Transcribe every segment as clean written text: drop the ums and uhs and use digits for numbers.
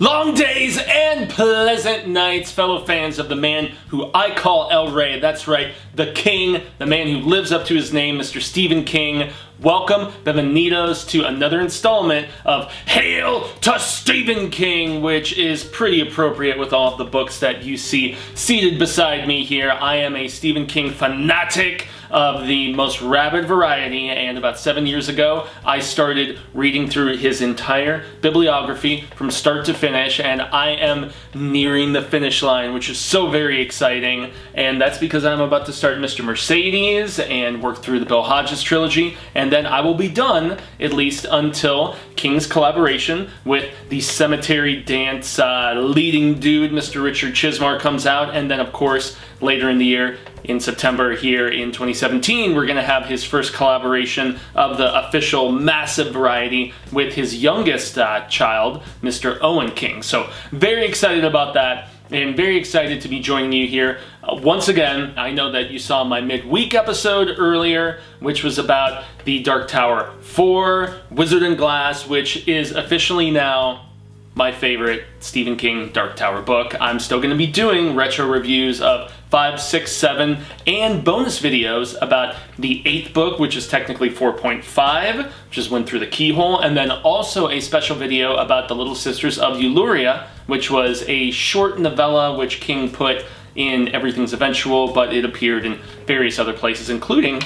Long days and pleasant nights, fellow fans of the man who I call El Rey. That's right, the king, the man who lives up to his name, Mr. Stephen King. Welcome, bienvenidos, to another installment of Hail to Stephen King, which is pretty appropriate with all of the books that you see seated beside me here. I am a Stephen King fanatic of the most rabid variety, and about 7 years ago, I started reading through his entire bibliography from start to finish, and I am nearing the finish line, which is so very exciting, and that's because I'm about to start Mr. Mercedes and work through the Bill Hodges trilogy, and then I will be done, at least until King's collaboration with the Cemetery Dance leading dude, Mr. Richard Chismar, comes out, and then of course, later in the year, in September here in 2017, we're going to have his first collaboration of the official massive variety with his youngest child, Mr. Owen King. So very excited about that and very excited to be joining you here. Once again, I know that you saw my midweek episode earlier, which was about the Dark Tower 4, Wizard and Glass, which is officially now my favorite Stephen King Dark Tower book. I'm still going to be doing retro reviews of 5, 6, 7, and bonus videos about the 8th book, which is technically 4.5, which just went through the keyhole, and then also a special video about The Little Sisters of Eluria, which was a short novella which King put in Everything's Eventual, but it appeared in various other places, including,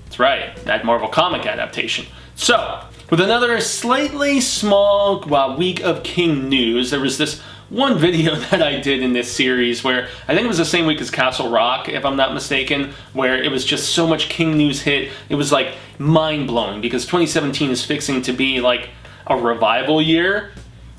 that's right, that Marvel comic adaptation. So, with another slightly small week of King news, there was this one video that I did in this series where I think it was the same week as Castle Rock, if I'm not mistaken, where it was just so much King news hit. It was like mind-blowing because 2017 is fixing to be like a revival year.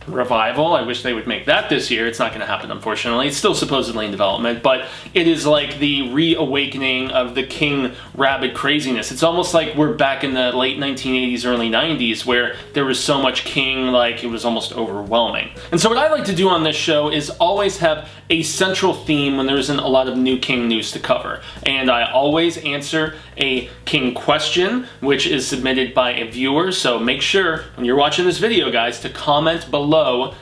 Revival, I wish they would make that this year. It's not going to happen, unfortunately. It's still supposedly in development, but it is like the reawakening of the King rabid craziness. It's almost like we're back in the late 1980s, early 90s, where there was so much King, like it was almost overwhelming. And so what I like to do on this show is always have a central theme when there isn't a lot of new King news to cover. And I always answer a King question, which is submitted by a viewer, so make sure when you're watching this video, guys, to comment below.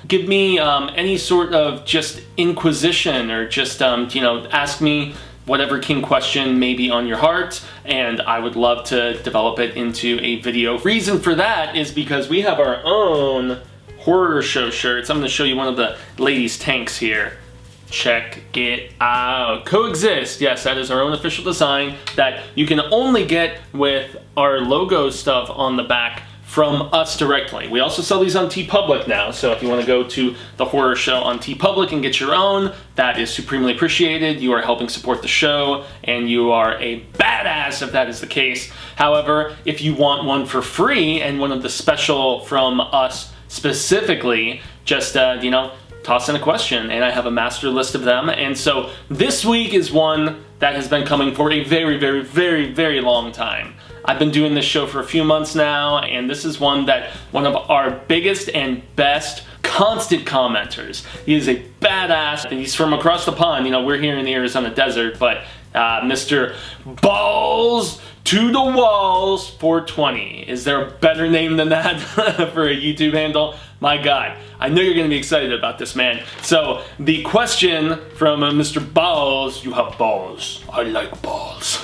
Give me any sort of just inquisition or just, ask me whatever King question may be on your heart, and I would love to develop it into a video. Reason for that is because we have our own horror show shirts. I'm going to show you one of the ladies' tanks here. Check it out. Coexist. Yes, that is our own official design that you can only get with our logo stuff on the back from us directly. We also sell these on TeePublic now, so if you want to go to the horror show on TeePublic and get your own, that is supremely appreciated. You are helping support the show, and you are a badass if that is the case. However, if you want one for free and one of the special from us specifically, just, toss in a question, and I have a master list of them. And so this week is one that has been coming for a very, very, very, very long time. I've been doing this show for a few months now, and this is one that one of our biggest and best constant commenters. He is a badass. He's from across the pond. We're here in the Arizona desert, but Mr. Balls to the Walls 420. Is there a better name than that for a YouTube handle? My God, I know you're going to be excited about this, man. So, the question from Mr. Balls, you have balls. I like balls.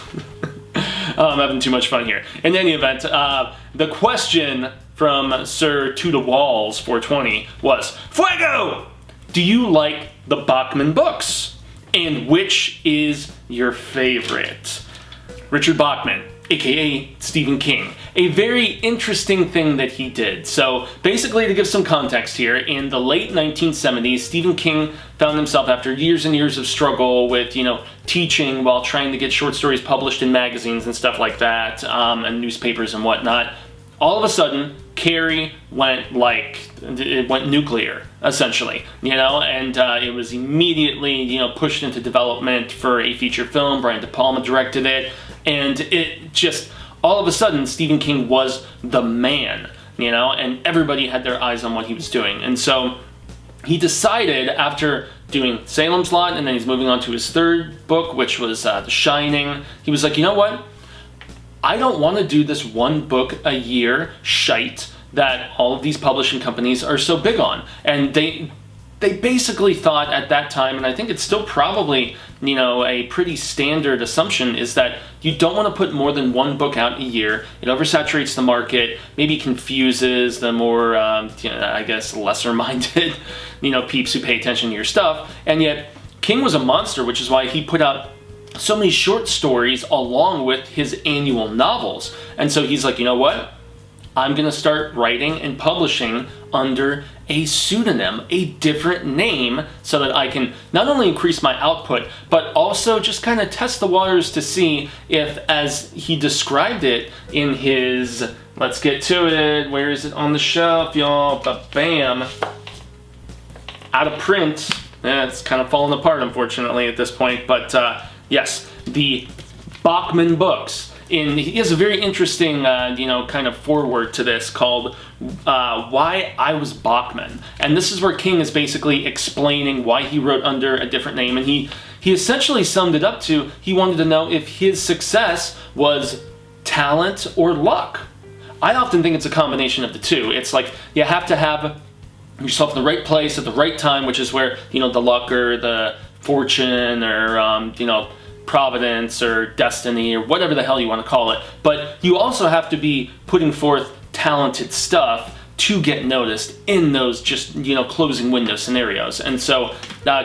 I'm having too much fun here. In any event, the question from Sir To The Walls 420 was, Fuego! Do you like the Bachman books? And which is your favorite? Richard Bachman, aka Stephen King. A very interesting thing that he did. So basically, to give some context here, in the late 1970s, Stephen King found himself, after years and years of struggle with, teaching while trying to get short stories published in magazines and stuff like that, and newspapers and whatnot, all of a sudden, Carrie went nuclear, essentially, and it was immediately, pushed into development for a feature film. Brian De Palma directed it, and it just, all of a sudden, Stephen King was the man, and everybody had their eyes on what he was doing. And so he decided, after doing Salem's Lot, and then he's moving on to his third book, which was The Shining, he was like, you know what? I don't want to do this one book a year shite that all of these publishing companies are so big on. And they basically thought at that time, and I think it's still probably, a pretty standard assumption, is that you don't want to put more than one book out a year. It oversaturates the market, maybe confuses the more, I guess, lesser-minded, peeps who pay attention to your stuff. And yet, King was a monster, which is why he put out so many short stories along with his annual novels. And so he's like, you know what? I'm going to start writing and publishing under a pseudonym, a different name, so that I can not only increase my output, but also just kind of test the waters to see if, as he described it in his, let's get to it, where is it on the shelf, y'all, bam, out of print. It's kind of falling apart, unfortunately, at this point, but yes, the Bachman books. He has a very interesting, kind of foreword to this called Why I Was Bachman. And this is where King is basically explaining why he wrote under a different name. And he essentially summed it up to, he wanted to know if his success was talent or luck. I often think it's a combination of the two. It's like you have to have yourself in the right place at the right time, which is where, the luck or the fortune or, providence or destiny or whatever the hell you want to call it. But you also have to be putting forth talented stuff to get noticed in those just, closing window scenarios. And so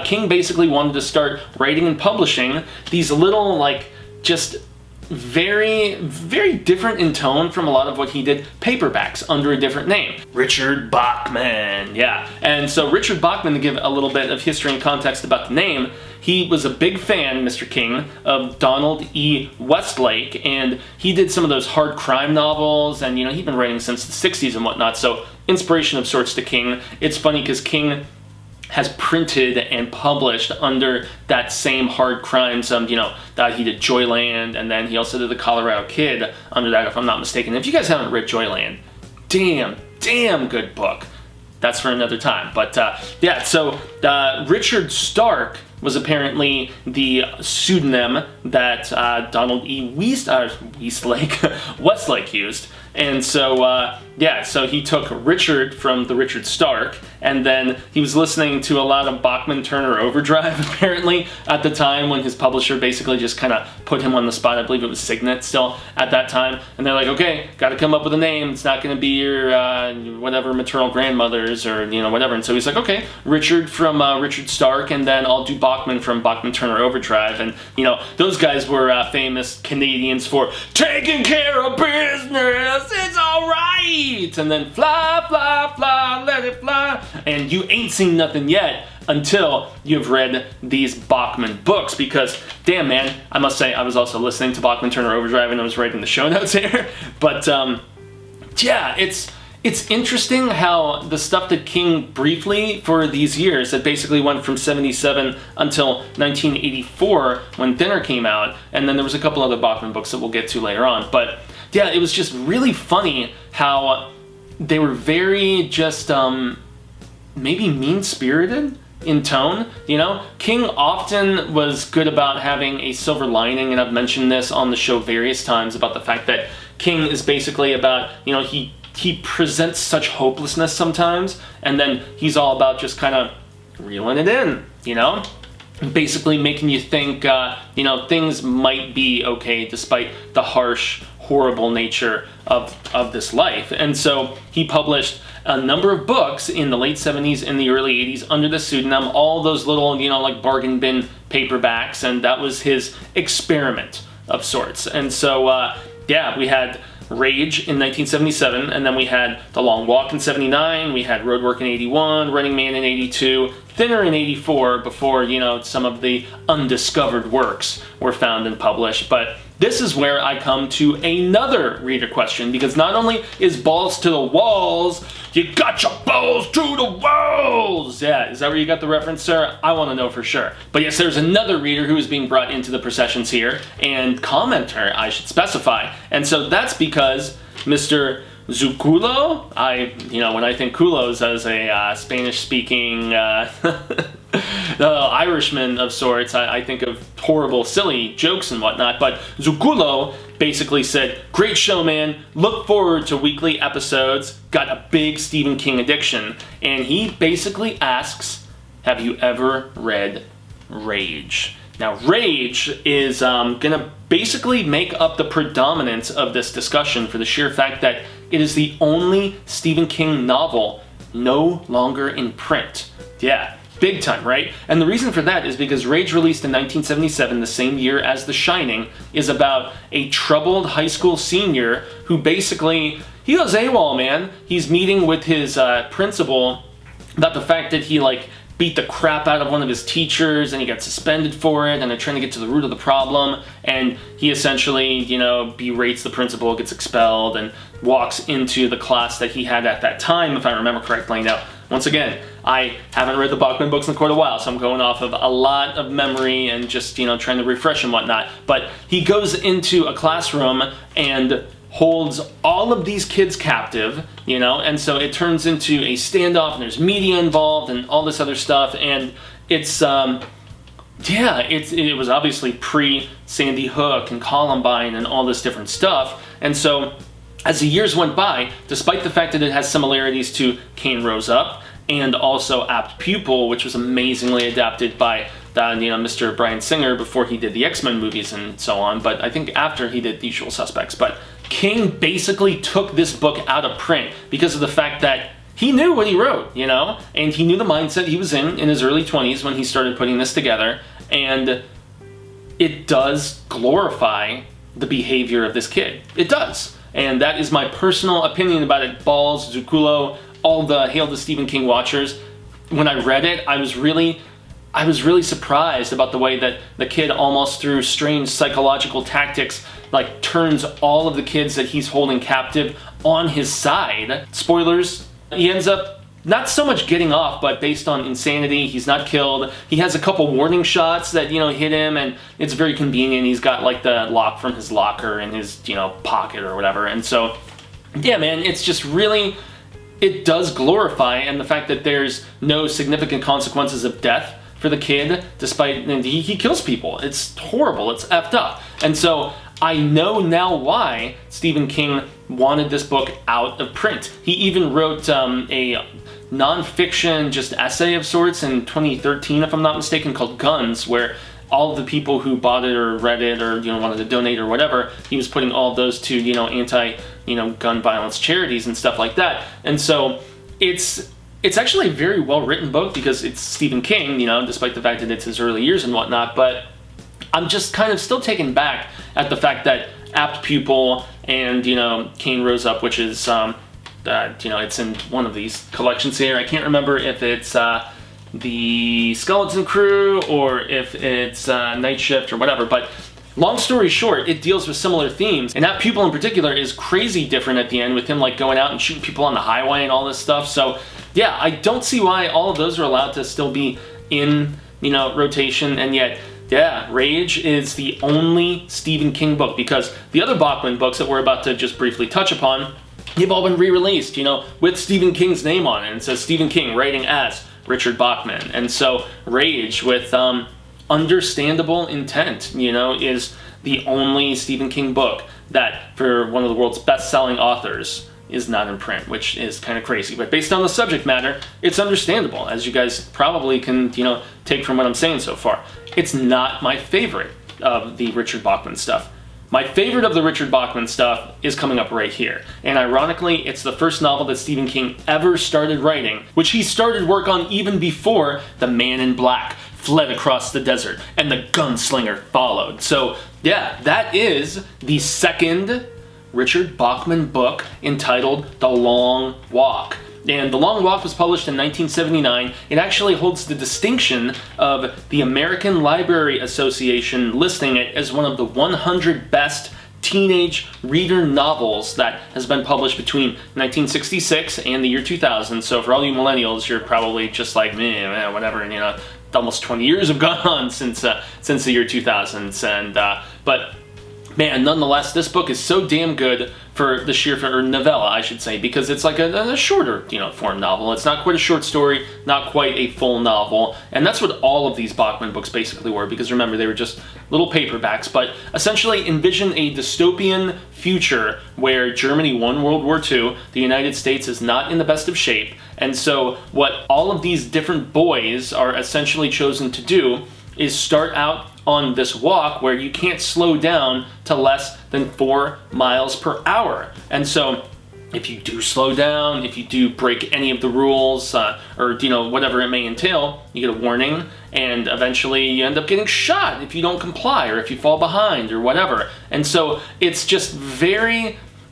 King basically wanted to start writing and publishing these little, just very, very different in tone from a lot of what he did, paperbacks under a different name. Richard Bachman, yeah. And so Richard Bachman, to give a little bit of history and context about the name, he was a big fan, Mr. King, of Donald E. Westlake, and he did some of those hard crime novels, and he'd been writing since the 60s and whatnot, so inspiration of sorts to King. It's funny because King has printed and published under that same hard crimes, that he did Joyland, and then he also did The Colorado Kid under that, if I'm not mistaken. If you guys haven't read Joyland, damn good book. That's for another time. But yeah, so Richard Stark was apparently the pseudonym that Donald E. Westlake used. And so, so he took Richard from the Richard Stark, and then he was listening to a lot of Bachman Turner Overdrive, apparently, at the time when his publisher basically just kind of put him on the spot. I believe it was Signet still at that time. And they're like, okay, got to come up with a name. It's not going to be your, whatever, maternal grandmother's or, whatever. And so he's like, okay, Richard from Richard Stark, and then I'll do Bachman from Bachman Turner Overdrive. And, those guys were famous Canadians for taking care of business. It's all right, and then fly, fly, fly, let it fly, and you ain't seen nothing yet until you've read these Bachman books, because, damn man, I must say, I was also listening to Bachman Turner Overdrive and I was writing the show notes here, but, yeah, it's interesting how the stuff that King briefly, for these years, that basically went from 77 until 1984, when Thinner came out, and then there was a couple other Bachman books that we'll get to later on, but yeah, it was just really funny how they were very just, maybe mean-spirited in tone, King often was good about having a silver lining, and I've mentioned this on the show various times about the fact that King is basically about, he presents such hopelessness sometimes, and then he's all about just kind of reeling it in, basically making you think, things might be okay despite the harsh, horrible nature of this life. And so he published a number of books in the late 70s and the early 80s under the pseudonym, all those little, bargain bin paperbacks, and that was his experiment of sorts. And so, we had Rage in 1977, and then we had The Long Walk in 79, we had Roadwork in 81, Running Man in 82, Thinner in 84, before, some of the undiscovered works were found and published. But this is where I come to another reader question, because not only is balls to the walls, you got your balls to the walls! Yeah, is that where you got the reference, sir? I want to know for sure. But yes, there's another reader who is being brought into the processions here, and commenter, I should specify. And so that's because Mr. Zuculo, when I think culos as a Spanish-speaking Irishman of sorts, I think of horrible, silly jokes and whatnot, but Zuculo basically said, "Great show, man. Look forward to weekly episodes. Got a big Stephen King addiction." And he basically asks, have you ever read Rage? Now, Rage is gonna basically make up the predominance of this discussion for the sheer fact that it is the only Stephen King novel no longer in print. Yeah, big time, right? And the reason for that is because Rage, released in 1977, the same year as The Shining, is about a troubled high school senior who basically, he goes AWOL, man. He's meeting with his principal about the fact that he, like, beat the crap out of one of his teachers and he got suspended for it, and they're trying to get to the root of the problem, and he essentially, you know, berates the principal, gets expelled, and walks into the class that he had at that time, if I remember correctly. Now, once again, I haven't read the Bachman books in quite a while, so I'm going off of a lot of memory and just, you know, trying to refresh and whatnot, but he goes into a classroom and holds all of these kids captive, you know, and so it turns into a standoff, and there's media involved and all this other stuff, and it's, yeah, it was obviously pre-Sandy Hook and Columbine and all this different stuff, and so as the years went by, despite the fact that it has similarities to Cain Rose Up and also Apt Pupil, which was amazingly adapted by Mr. Bryan Singer before he did the X-Men movies and so on, but I think after he did The Usual Suspects. But King basically took this book out of print because of the fact that he knew what he wrote, you know, and he knew the mindset he was in his early 20s when he started putting this together, and it does glorify the behavior of this kid. It does. And that is my personal opinion about it. Balls, Zuculo, all the Hail to Stephen King watchers. When I read it, I was really surprised about the way that the kid, almost through strange psychological tactics, like turns all of the kids that he's holding captive on his side. Spoilers, he ends up not so much getting off, but based on insanity, he's not killed. He has a couple warning shots that, you know, hit him, and it's very convenient. He's got like the lock from his locker in his, you know, pocket or whatever. And so, yeah, man, it's just really, it does glorify, and the fact that there's no significant consequences of death for the kid, despite, and he kills people. It's horrible, it's effed up. And so I know now why Stephen King wanted this book out of print. He even wrote a non-fiction just essay of sorts in 2013, if I'm not mistaken, called Guns, where all of the people who bought it or read it or, you know, wanted to donate or whatever, he was putting all of those to, you know, anti, you know, gun violence charities and stuff like that. And so it's actually a very well-written book because it's Stephen King, you know, despite the fact that it's his early years and whatnot, but I'm just kind of still taken back at the fact that Apt Pupil and, you know, Cain Rose Up, which is, you know, it's in one of these collections here. I can't remember if it's the Skeleton Crew or if it's Night Shift or whatever, but long story short, it deals with similar themes, and Apt Pupil in particular is crazy different at the end, with him like going out and shooting people on the highway and all this stuff. So yeah, I don't see why all of those are allowed to still be in, you know, rotation, and yet, yeah, Rage is the only Stephen King book, because the other Bachman books that we're about to just briefly touch upon, they've all been re-released, you know, with Stephen King's name on it, and it says Stephen King writing as Richard Bachman. And so Rage, with understandable intent, you know, is the only Stephen King book that, for one of the world's best-selling authors, is not in print, which is kind of crazy. But based on the subject matter, it's understandable, as you guys probably can, you know, take from what I'm saying so far. It's not my favorite of the Richard Bachman stuff. My favorite of the Richard Bachman stuff is coming up right here. And ironically, it's the first novel that Stephen King ever started writing, which he started work on even before The Man in Black fled across the desert and The Gunslinger followed. So yeah, that is the second Richard Bachman book entitled The Long Walk. And The Long Walk was published in 1979. It actually holds the distinction of the American Library Association listing it as one of the 100 best teenage reader novels that has been published between 1966 and the year 2000. So for all you millennials, you're probably just like, meh, whatever, and, you know, almost 20 years have gone on since the year 2000. And but man, nonetheless, this book is so damn good for the sheer, or novella, I should say, because it's like a shorter, form novel. It's not quite a short story, not quite a full novel, and that's what all of these Bachman books basically were, because remember, they were just little paperbacks, but essentially envision a dystopian future where Germany won World War II, the United States is not in the best of shape, and so what all of these different boys are essentially chosen to do is start out on this walk where you can't slow down to less than 4 miles per hour. And so if you do slow down, if you do break any of the rules, or whatever it may entail, you get a warning, and eventually you end up getting shot if you don't comply or if you fall behind or whatever. And so it's just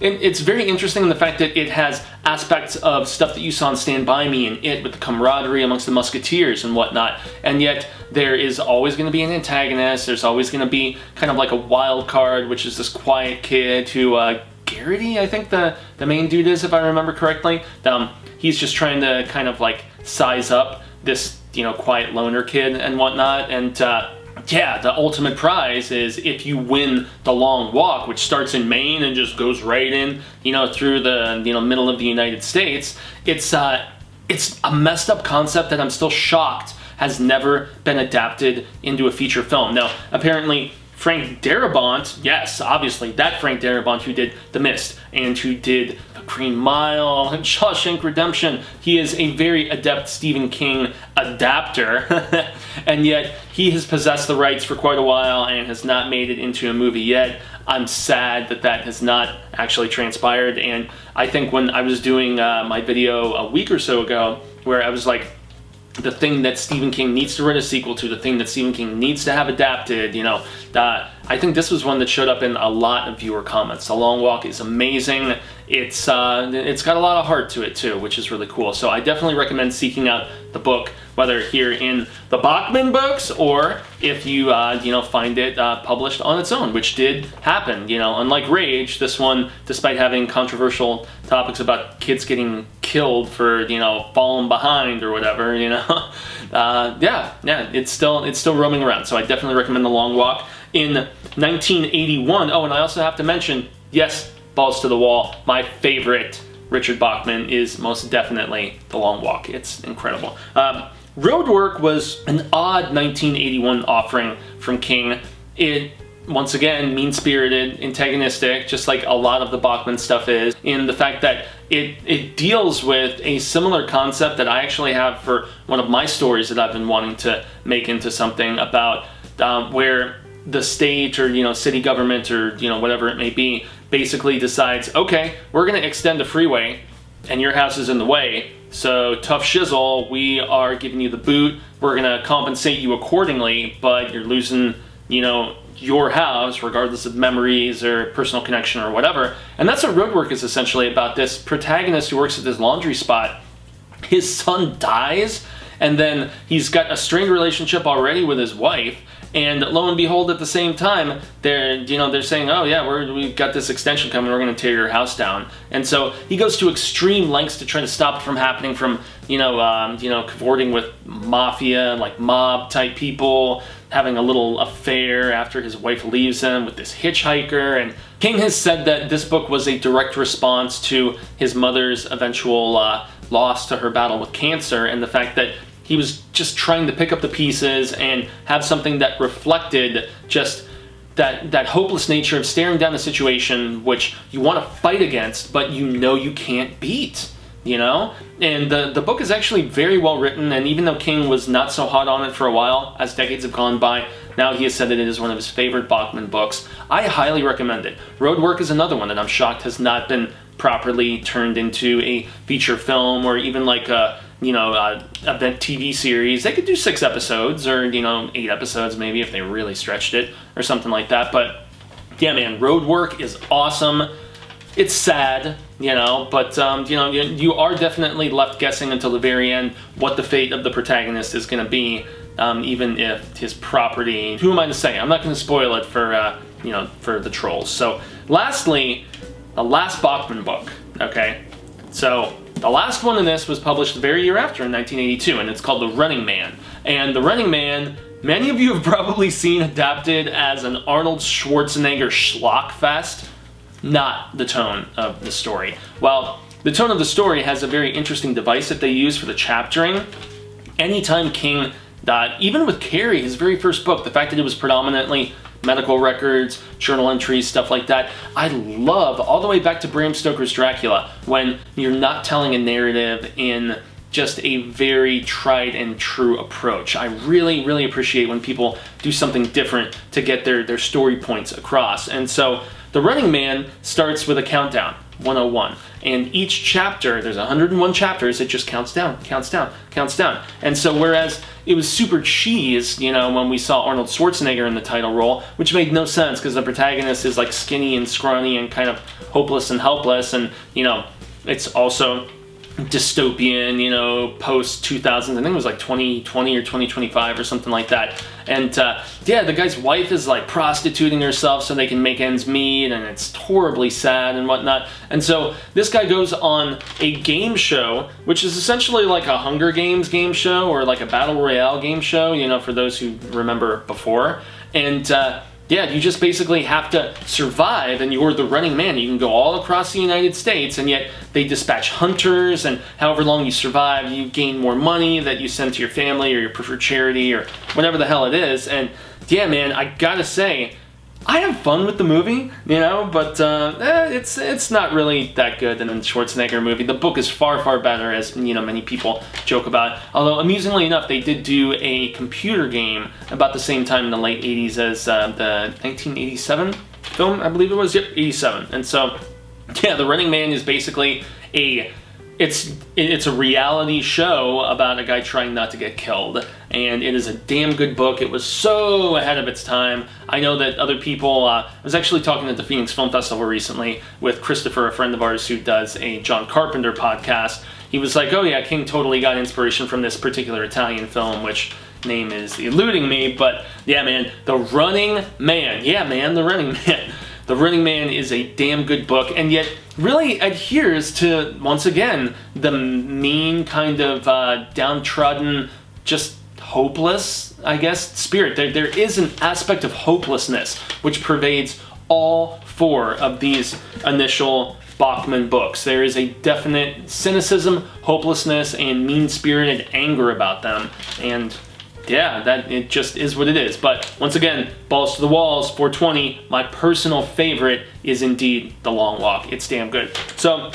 it's very interesting in the fact that it has aspects of stuff that you saw in Stand By Me and It, with the camaraderie amongst the Musketeers and whatnot, and yet there is always going to be an antagonist. There's always going to be kind of like a wild card, which is this quiet kid who, Garrity, I think the main dude is, if I remember correctly. He's just trying to kind of like size up this, quiet loner kid and whatnot, and yeah, the ultimate prize is if you win the long walk, which starts in Maine and just goes right in, through the, middle of the United States. It's a messed up concept that I'm still shocked has never been adapted into a feature film. Now, apparently, Frank Darabont, yes, obviously, that Frank Darabont who did The Mist and who did The Green Mile and Shawshank Redemption, he is a very adept Stephen King adapter, and yet he has possessed the rights for quite a while and has not made it into a movie yet. I'm sad that has not actually transpired, and I think when I was doing my video a week or so ago, where I was like, the thing that Stephen King needs to write a sequel to, the thing that Stephen King needs to have adapted, I think this was one that showed up in a lot of viewer comments. The Long Walk is amazing. It's got a lot of heart to it too, which is really cool. So I definitely recommend seeking out the book, whether here in the Bachman books or if you find it published on its own, which did happen. Unlike Rage, this one, despite having controversial topics about kids getting killed for falling behind or whatever, it's still roaming around. So I definitely recommend The Long Walk. In 1981, and I also have to mention, yes, balls to the wall, my favorite Richard Bachman is most definitely The Long Walk. It's incredible. Roadwork was an odd 1981 offering from King. It, once again, mean-spirited, antagonistic, just like a lot of the Bachman stuff is, in the fact that it deals with a similar concept that I actually have for one of my stories that I've been wanting to make into something about, where the state or city government or whatever it may be basically decides, okay, we're going to extend a freeway and your house is in the way, so tough shizzle, we are giving you the boot, we're going to compensate you accordingly, but you're losing your house regardless of memories or personal connection or whatever. And that's what Roadwork is essentially about. This protagonist who works at this laundry spot, his son dies, and then he's got a strained relationship already with his wife. And lo and behold, at the same time, they're saying, oh yeah, we've got this extension coming, we're going to tear your house down. And so he goes to extreme lengths to try to stop it from happening, from, cavorting with mafia, like mob type people, having a little affair after his wife leaves him with this hitchhiker. And King has said that this book was a direct response to his mother's eventual loss to her battle with cancer, and the fact that he was just trying to pick up the pieces and have something that reflected just that hopeless nature of staring down a situation which you want to fight against, but you can't beat, And the book is actually very well written, and even though King was not so hot on it for a while, as decades have gone by, now he has said that it is one of his favorite Bachman books. I highly recommend it. Roadwork is another one that I'm shocked has not been properly turned into a feature film or even like a event TV series. They could do 6 episodes or 8 episodes maybe if they really stretched it or something like that. But yeah, man, Roadwork is awesome. It's sad, but you are definitely left guessing until the very end what the fate of the protagonist is going to be, even if his property, who am I to say? I'm not going to spoil it for for the trolls. So lastly, the last Bachman book, okay? So the last one in this was published the very year after, in 1982, and it's called The Running Man. And The Running Man many of you have probably seen adapted as an Arnold Schwarzenegger schlock fest. Not the tone of the story. Well, the tone of the story has a very interesting device that they use for the chaptering. Anytime King, even with Carrie, his very first book, the fact that it was predominantly medical records, journal entries, stuff like that, I love, all the way back to Bram Stoker's Dracula, when you're not telling a narrative in just a very tried and true approach. I really, really appreciate when people do something different to get their story points across. And so The Running Man starts with a countdown, 101. And each chapter, there's 101 chapters, it just counts down, counts down, counts down. And so whereas it was super cheese, you know, when we saw Arnold Schwarzenegger in the title role, which made no sense because the protagonist is like skinny and scrawny and kind of hopeless and helpless, and, you know, it's also dystopian, you know, post 2000s. I think it was like 2020 or 2025 or something like that. And yeah, the guy's wife is like prostituting herself so they can make ends meet, and it's horribly sad and whatnot. And so this guy goes on a game show, which is essentially like a Hunger Games game show or like a Battle Royale game show, you know, for those who remember before. And yeah, you just basically have to survive, and you're the running man. You can go all across the United States, and yet they dispatch hunters, and however long you survive, you gain more money that you send to your family or your preferred charity or whatever the hell it is. And yeah, man, I gotta say, I have fun with the movie, you know, but it's not really that good than the Schwarzenegger movie. The book is far, far better, as, you know, many people joke about. Although, amusingly enough, they did do a computer game about the same time in the late 80s as the 1987 film, I believe it was. Yep, 87. And so, yeah, The Running Man is basically it's a reality show about a guy trying not to get killed, and it is a damn good book. It was so ahead of its time. I know that other people, I was actually talking at the Phoenix Film Festival recently with Kristopher, a friend of ours who does a John Carpenter podcast. He was like, oh yeah, King totally got inspiration from this particular Italian film, which name is eluding me, but yeah, man, The Running Man. Yeah, man, The Running Man. The Running Man is a damn good book, and yet really adheres to, once again, the mean kind of downtrodden, just hopeless, I guess, spirit. There is an aspect of hopelessness which pervades all four of these initial Bachman books. There is a definite cynicism, hopelessness, and mean-spirited anger about them, and yeah, that it just is what it is. But once again, balls to the walls, 420. My personal favorite is indeed The Long Walk. It's damn good. So,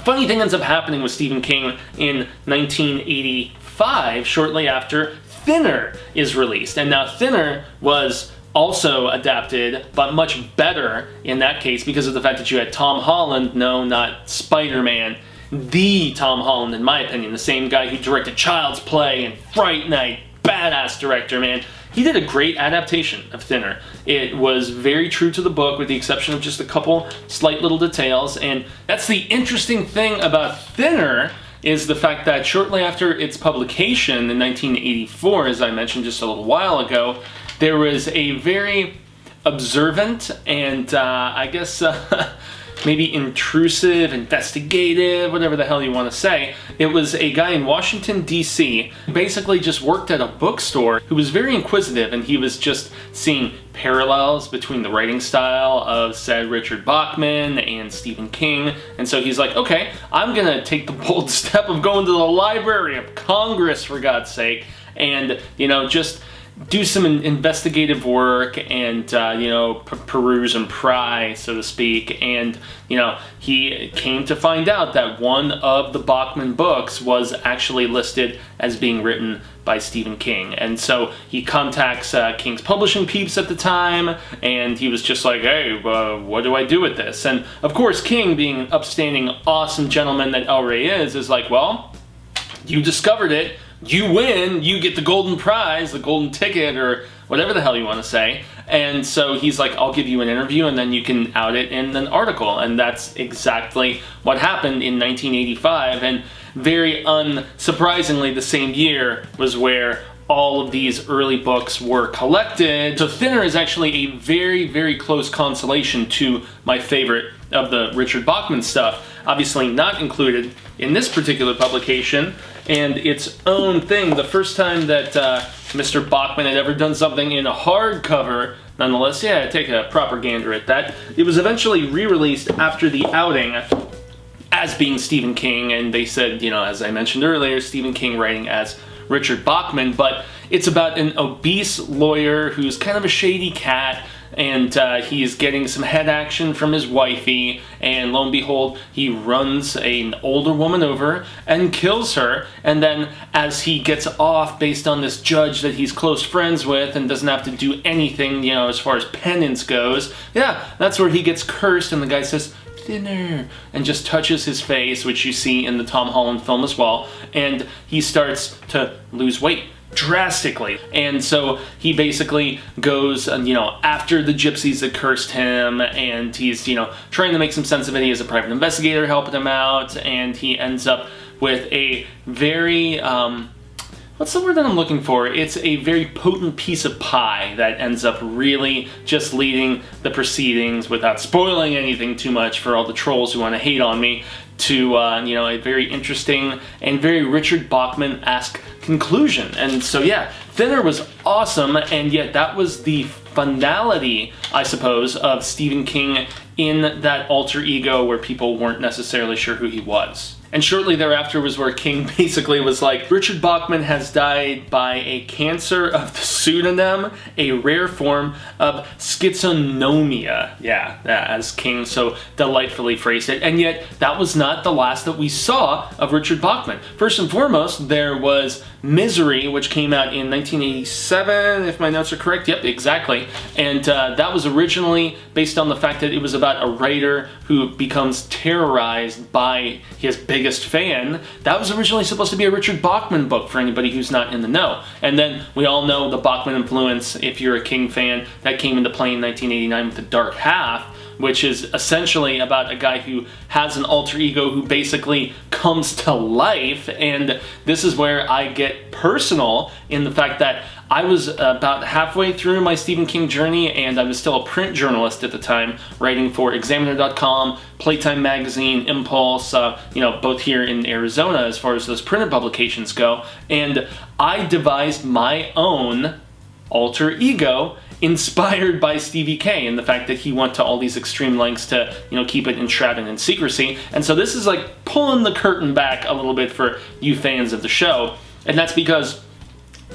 funny thing ends up happening with Stephen King in 1985, shortly after Thinner is released. And now Thinner was also adapted, but much better in that case because of the fact that you had Tom Holland, no, not Spider-Man, the Tom Holland, in my opinion, the same guy who directed Child's Play and Fright Night. Badass director, man. He did a great adaptation of Thinner. It was very true to the book with the exception of just a couple slight little details, and that's the interesting thing about Thinner is the fact that shortly after its publication in 1984, as I mentioned just a little while ago, there was a very observant and I guess maybe intrusive, investigative, whatever the hell you want to say. It was a guy in Washington, D.C., who basically just worked at a bookstore who was very inquisitive, and he was just seeing parallels between the writing style of said Richard Bachman and Stephen King. And so he's like, okay, I'm going to take the bold step of going to the Library of Congress, for God's sake, and, you know, just do some investigative work and, you know, peruse and pry, so to speak. And, you know, he came to find out that one of the Bachman books was actually listed as being written by Stephen King. And so he contacts King's publishing peeps at the time, and he was just like, hey, what do I do with this? And, of course, King, being an upstanding, awesome gentleman that El Rey is like, well, you discovered it. You win, you get the golden prize, the golden ticket, or whatever the hell you want to say. And so he's like, I'll give you an interview and then you can out it in an article. And that's exactly what happened in 1985. And very unsurprisingly, the same year was where all of these early books were collected. So Thinner is actually a very, very close consolation to my favorite of the Richard Bachman stuff. obviously not included in this particular publication, and its own thing. The first time that Mr. Bachman had ever done something in a hardcover, nonetheless, yeah, take a proper gander at that. It was eventually re-released after the outing as being Stephen King, and they said, you know, as I mentioned earlier, Stephen King writing as Richard Bachman, but it's about an obese lawyer who's kind of a shady cat, and he's getting some head action from his wifey, and lo and behold, he runs an older woman over and kills her, and then as he gets off based on this judge that he's close friends with and doesn't have to do anything, you know, as far as penance goes, yeah, that's where he gets cursed, and the guy says, "Dinner," and just touches his face, which you see in the Tom Holland film as well, and he starts to lose weight drastically. And so he basically goes, you know, after the gypsies that cursed him, and he's, you know, trying to make some sense of it. He has a private investigator helping him out, and he ends up with a very, what's the word that I'm looking for? It's a very potent piece of pie that ends up really just leading the proceedings, without spoiling anything too much for all the trolls who want to hate on me, to, you know, a very interesting and very Richard Bachman-esque conclusion. And so, yeah, Thinner was awesome, and yet that was the finality, I suppose, of Stephen King in that alter ego where people weren't necessarily sure who he was. And shortly thereafter was where King basically was like, Richard Bachman has died by a cancer of the pseudonym, a rare form of schizonomia. Yeah, as King so delightfully phrased it. And yet, that was not the last that we saw of Richard Bachman. First and foremost, there was Misery, which came out in 1987, if my notes are correct. Yep, exactly. And that was originally based on the fact that it was about a writer who becomes terrorized by his biggest fan. That was originally supposed to be a Richard Bachman book, for anybody who's not in the know. And then we all know the Bachman influence, if you're a King fan, that came into play in 1989 with The Dark Half, which is essentially about a guy who has an alter ego who basically comes to life. And this is where I get personal in the fact that I was about halfway through my Stephen King journey, and I was still a print journalist at the time, writing for Examiner.com, Playtime Magazine, Impulse, you know, both here in Arizona as far as those printed publications go. And I devised my own alter ego inspired by Stevie K, and the fact that he went to all these extreme lengths to, you know, keep it enshrouded in secrecy. And so this is like pulling the curtain back a little bit for you fans of the show, and that's because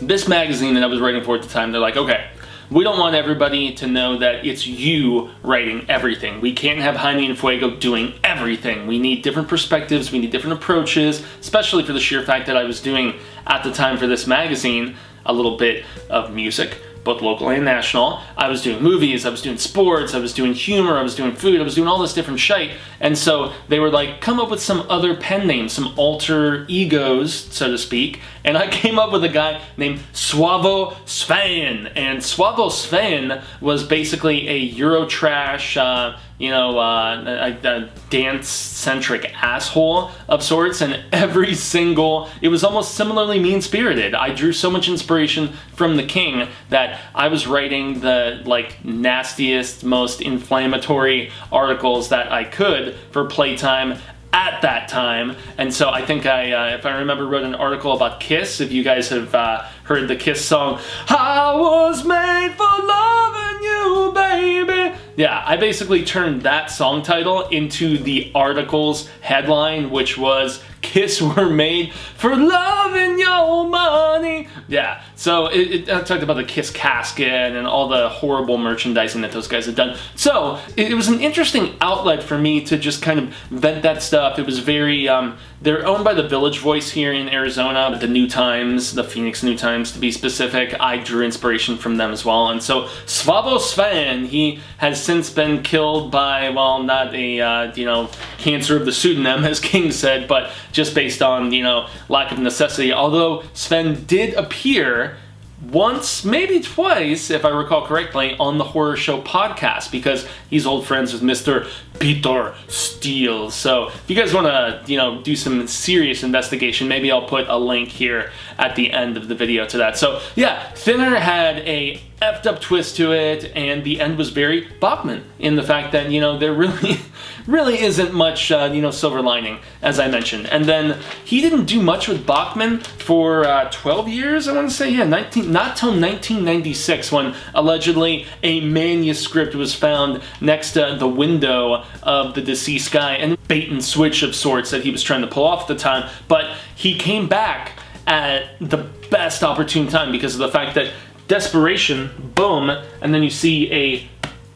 this magazine that I was writing for at the time, they're like, okay, we don't want everybody to know that it's you writing everything. We can't have Jaime and Fuego doing everything. We need different perspectives, we need different approaches, especially for the sheer fact that I was doing, at the time for this magazine, a little bit of music, both local and national. I was doing movies, I was doing sports, I was doing humor, I was doing food, I was doing all this different shite. And so they were like, come up with some other pen names, some alter egos, so to speak. And I came up with a guy named Suavo Sven. And Suavo Sven was basically a Eurotrash, you know, a dance-centric asshole of sorts, and every single, it was almost similarly mean-spirited. I drew so much inspiration from the King that I was writing the, like, nastiest, most inflammatory articles that I could for Playtime at that time. And so I think I, if I remember, wrote an article about Kiss. If you guys have heard the Kiss song, I was made for loving you, baby. Yeah, I basically turned that song title into the article's headline, which was Kiss were made for loving your money. Yeah, so I talked about the Kiss casket and all the horrible merchandising that those guys had done. So it was an interesting outlet for me to just kind of vent that stuff. It was very, they're owned by the Village Voice here in Arizona, the New Times, the Phoenix New Times to be specific. I drew inspiration from them as well. And so Suavo Sven, he has since been killed by, well, not a, you know, cancer of the pseudonym, as King said, but just based on, you know, lack of necessity. Although Sven did appear once, maybe twice, if I recall correctly, on the Horror Show podcast, because he's old friends with Mr. Peter Steele. So if you guys want to, you know, do some serious investigation, maybe I'll put a link here at the end of the video to that. So yeah, Thinner had a effed up twist to it, and the end was very Bachman in the fact that, you know, there really isn't much, you know, silver lining, as I mentioned. And then he didn't do much with Bachman for 12 years, I want to say, yeah, not till 1996, when allegedly a manuscript was found next to the window of the deceased guy, and bait and switch of sorts that he was trying to pull off at the time. But he came back at the best opportune time because of the fact that desperation, boom, and then you see a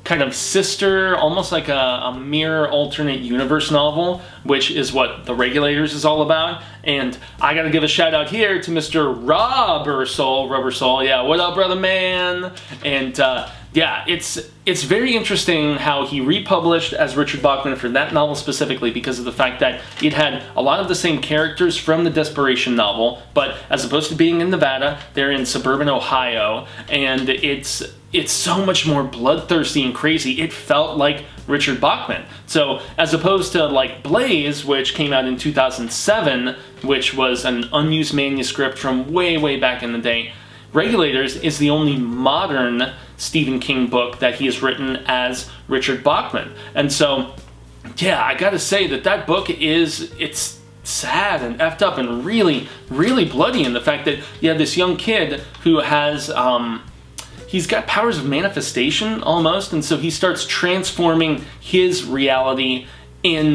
kind of sister, almost like a mirror alternate universe novel, which is what The Regulators is all about. And I gotta give a shout out here to Mr. Rubber Soul, yeah, what up, brother man? And yeah, it's very interesting how he republished as Richard Bachman for that novel specifically, because of the fact that it had a lot of the same characters from the Desperation novel, but as opposed to being in Nevada, they're in suburban Ohio, and it's so much more bloodthirsty and crazy. It felt like Richard Bachman. So as opposed to like Blaze, which came out in 2007, which was an unused manuscript from way back in the day, Regulators is the only modern Stephen King book that he has written as Richard Bachman. And so, yeah, I gotta say that book it's sad and effed up and really bloody in the fact that you have this young kid who has, he's got powers of manifestation almost, and so he starts transforming his reality in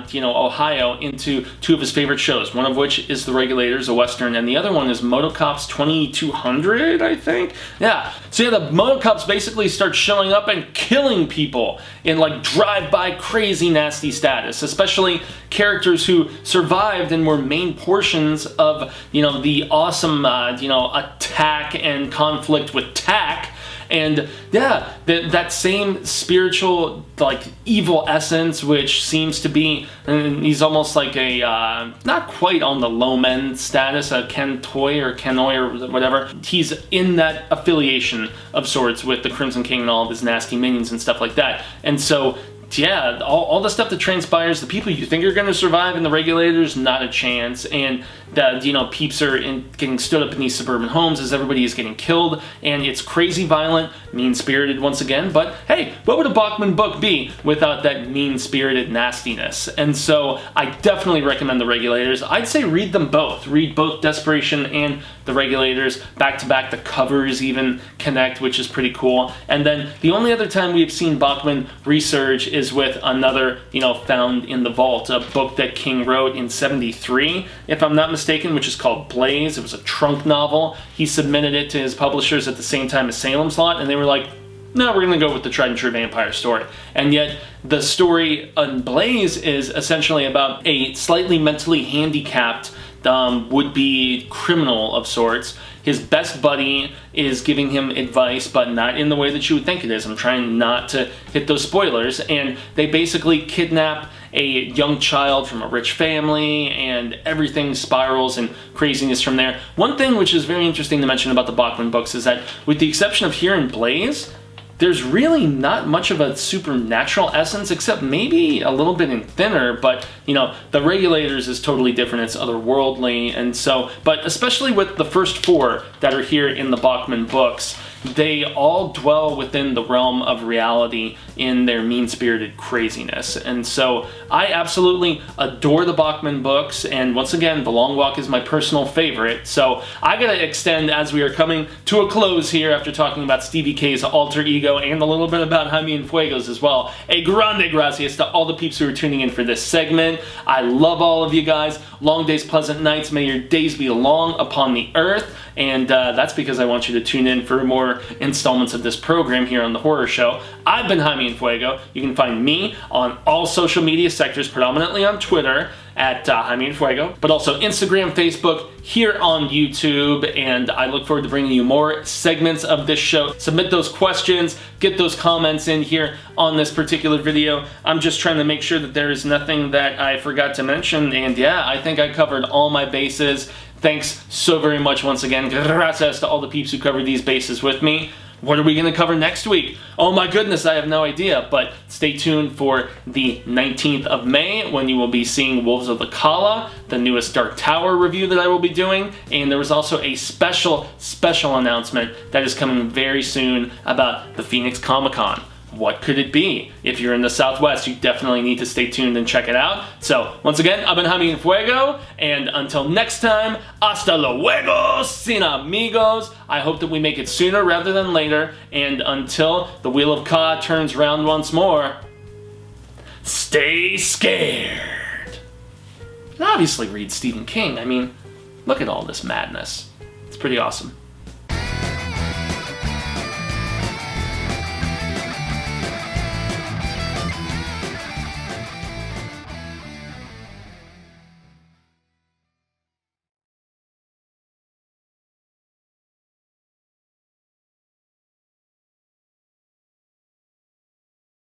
you know, Ohio into two of his favorite shows, one of which is The Regulators, a Western, and the other one is Motocops 2200, I think? Yeah, so yeah, the Motocops basically start showing up and killing people in like drive-by crazy nasty status, especially characters who survived and were main portions of, you know, the awesome, you know, attack and conflict with Tack. And yeah, that same spiritual, like, evil essence, which seems to be, and he's almost like a, not quite on the low men status, a Ken Toy or Kenoi or whatever. He's in that affiliation of sorts with the Crimson King and all of his nasty minions and stuff like that. And so, yeah, all the stuff that transpires, the people you think are going to survive in The Regulators, not a chance. And that, you know, peeps are getting stood up in these suburban homes as everybody is getting killed, and it's crazy violent, mean-spirited once again, but hey, what would a Bachman book be without that mean-spirited nastiness? And so I definitely recommend The Regulators. I'd say read them both. Read both Desperation and The Regulators back-to-back. The covers even connect, which is pretty cool. And then the only other time we've seen Bachman resurge is with another, you know, Found in the Vault, a book that King wrote in '73, if I'm not mistaken, which is called Blaze. It was a trunk novel. He submitted it to his publishers at the same time as Salem's Lot, and they were like, no, we're going to go with the tried and true vampire story. And yet, the story on Blaze is essentially about a slightly mentally handicapped would-be criminal of sorts. His best buddy is giving him advice, but not in the way that you would think it is. I'm trying not to hit those spoilers. And they basically kidnap a young child from a rich family, and everything spirals and craziness from there. One thing which is very interesting to mention about the Bachman books is that, with the exception of here in Blaze, there's really not much of a supernatural essence, except maybe a little bit in Thinner, but, you know, The Regulators is totally different, it's otherworldly, and so, but especially with the first four that are here in the Bachman books, they all dwell within the realm of reality in their mean-spirited craziness. And so I absolutely adore the Bachman books, and once again, The Long Walk is my personal favorite. So I gotta extend, as we are coming to a close here after talking about Stevie K's alter ego and a little bit about Jaime and Fuego's as well, a grande gracias to all the peeps who are tuning in for this segment. I love all of you guys. Long days, pleasant nights. May your days be long upon the earth. And that's because I want you to tune in for more installments of this program here on The Horror Show. I've been Jaime and Fuego. You can find me on all social media sectors, predominantly on Twitter, at Jaime and Fuego, but also Instagram, Facebook, here on YouTube, and I look forward to bringing you more segments of this show. Submit those questions, get those comments in here on this particular video. I'm just trying to make sure that there is nothing that I forgot to mention, and yeah, I think I covered all my bases. Thanks so very much once again. Gracias to all the peeps who covered these bases with me. What are we going to cover next week? Oh my goodness, I have no idea, but stay tuned for the 19th of May when you will be seeing Wolves of the Kala, the newest Dark Tower review that I will be doing, and there was also a special announcement that is coming very soon about the Phoenix Comic-Con. What could it be? If you're in the Southwest, you definitely need to stay tuned and check it out. So, once again, I've been Jaime and Fuego, and until next time, hasta luego, sin amigos. I hope that we make it sooner rather than later, and until the Wheel of Ka turns round once more, stay scared. And obviously read Stephen King. I mean, look at all this madness. It's pretty awesome.